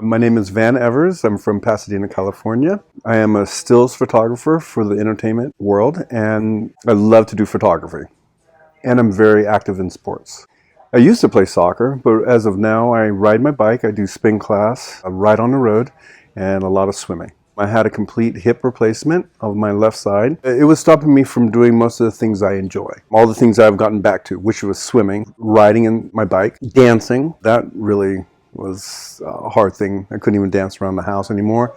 My name is Van Evers. I'm from Pasadena, California. I am a stills photographer for the entertainment world, and I love to do photography. And I'm very active in sports. I used to play soccer, but as of now, I ride my bike, I do spin class, I ride on the road, and a lot of swimming. I had a complete hip replacement of my left side. It was stopping me from doing most of the things I enjoy. All the things I've gotten back to, which was swimming, riding in my bike, dancing. That really was a hard thing. I couldn't even dance around the house anymore.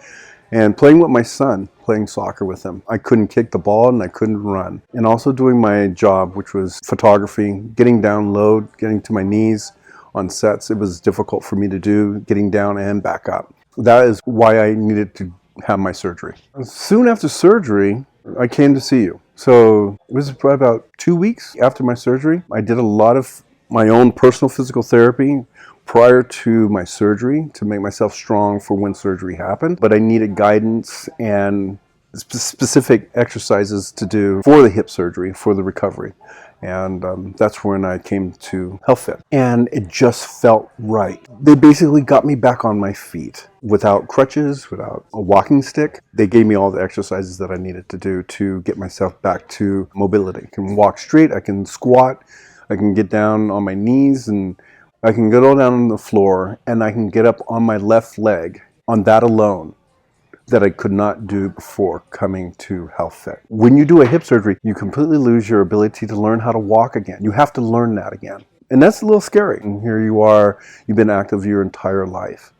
And playing with my son, playing soccer with him. I couldn't kick the ball and I couldn't run. And also doing my job, which was photography, getting down low, getting to my knees on sets. It was difficult for me to do, getting down and back up. That is why I needed to have my surgery. Soon after surgery, I came to see you. So it was probably about 2 weeks after my surgery. I did a lot of my own personal physical therapy prior to my surgery to make myself strong for when surgery happened. But I needed guidance and specific exercises to do for the hip surgery, for the recovery. And that's when I came to HealthFit. And it just felt right. They basically got me back on my feet without crutches, without a walking stick. They gave me all the exercises that I needed to do to get myself back to mobility. I can walk straight, I can squat, I can get down on my knees, and I can go down on the floor, and I can get up on my left leg on that alone, that I could not do before coming to HealthFit. When you do a hip surgery, you completely lose your ability to learn how to walk again. You have to learn that again. And that's a little scary. And here you are, you've been active your entire life,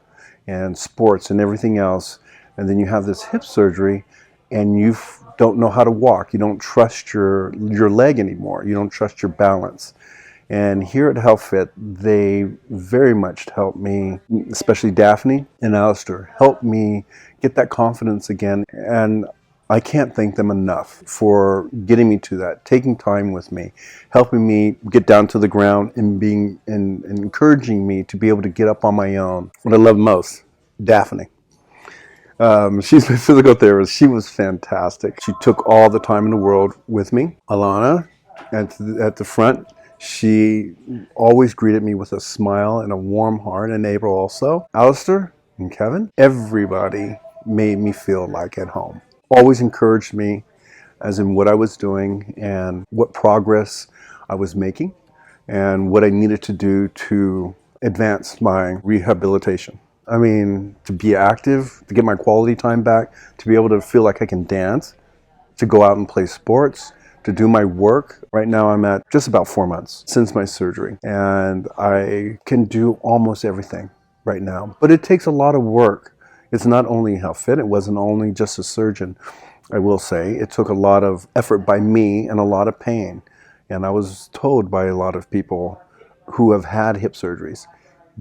and sports and everything else, and then you have this hip surgery, and you don't know how to walk. You don't trust your leg anymore. You don't trust your balance. And here at HealthFit, they very much helped me, especially Daphne and Alistair, helped me get that confidence again. And I can't thank them enough for getting me to that, taking time with me, helping me get down to the ground and encouraging me to be able to get up on my own. What I love most, Daphne. She's my physical therapist. She was fantastic. She took all the time in the world with me. Alana at the front. She always greeted me with a smile and a warm heart, and April also. Alistair and Kevin, everybody made me feel like at home. Always encouraged me as in what I was doing and what progress I was making and what I needed to do to advance my rehabilitation. I mean, to be active, to get my quality time back, to be able to feel like I can dance, to go out and play sports, to do my work. Right now I'm at just about 4 months since my surgery, and I can do almost everything right now. But it takes a lot of work. It's not only HealthFit, it wasn't only just a surgeon. I will say it took a lot of effort by me and a lot of pain. And I was told by a lot of people who have had hip surgeries,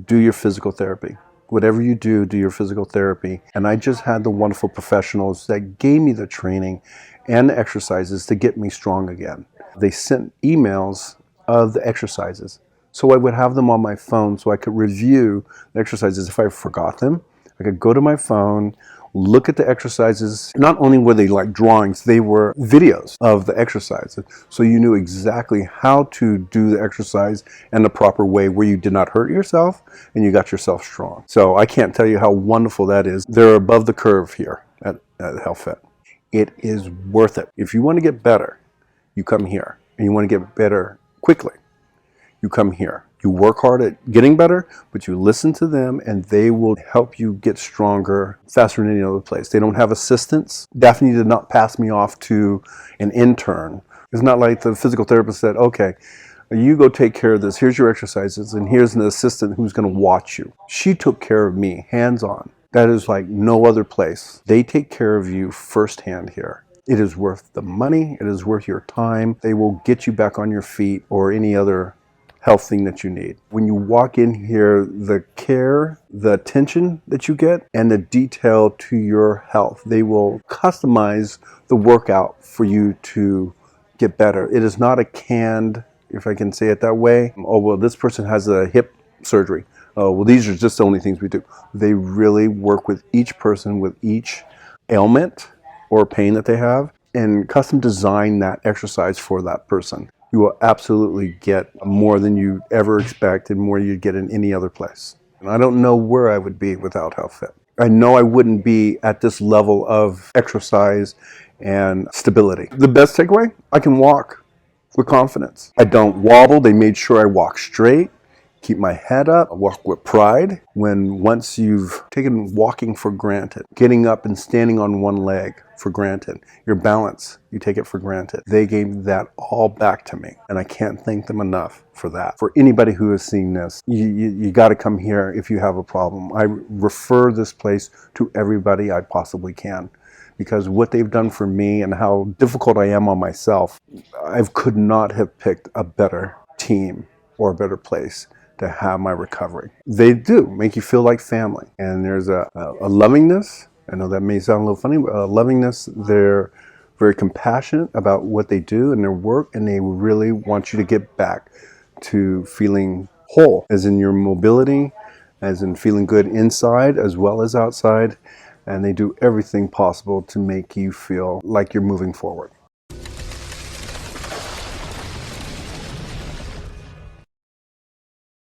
do your physical therapy. Whatever you do, do your physical therapy. And I just had the wonderful professionals that gave me the training and the exercises to get me strong again. They sent emails of the exercises, so I would have them on my phone so I could review the exercises. If I forgot them, I could go to my phone, look at the exercises. Not only were they like drawings, they were videos of the exercises. So you knew exactly how to do the exercise in the proper way where you did not hurt yourself and you got yourself strong. So I can't tell you how wonderful that is. They're above the curve here at HealthFit. It is worth it. If you want to get better, you come here. And you want to get better quickly, you come here. You work hard at getting better, but you listen to them and they will help you get stronger faster than any other place. They don't have assistants. Daphne did not pass me off to an intern. It's not like the physical therapist said, okay, you go take care of this. Here's your exercises and here's an assistant who's going to watch you. She took care of me hands-on. That is like no other place. They take care of you firsthand here. It is worth the money. It is worth your time. They will get you back on your feet or any other health thing that you need. When you walk in here, the care, the attention that you get, and the detail to your health, they will customize the workout for you to get better. It is not a canned, if I can say it that way, oh, well, this person has a hip surgery. Oh, well, these are just the only things we do. They really work with each person, with each ailment or pain that they have, and custom design that exercise for that person. You will absolutely get more than you ever expect and more you'd get in any other place. And I don't know where I would be without HealthFit. I know I wouldn't be at this level of exercise and stability. The best takeaway, I can walk with confidence. I don't wobble. They made sure I walk straight, keep my head up, I walk with pride. When once you've taken walking for granted, getting up and standing on one leg for granted, your balance, you take it for granted. They gave that all back to me, and I can't thank them enough for that. For anybody who is seeing this, you got to come here if you have a problem. I refer this place to everybody I possibly can, because what they've done for me and how difficult I am on myself, I could not have picked a better team or a better place to have my recovery. They do make you feel like family, and there's a lovingness. I know that may sound a little funny, but a lovingness. They're very compassionate about what they do and their work, and they really want you to get back to feeling whole, as in your mobility, as in feeling good inside as well as outside. And they do everything possible to make you feel like you're moving forward.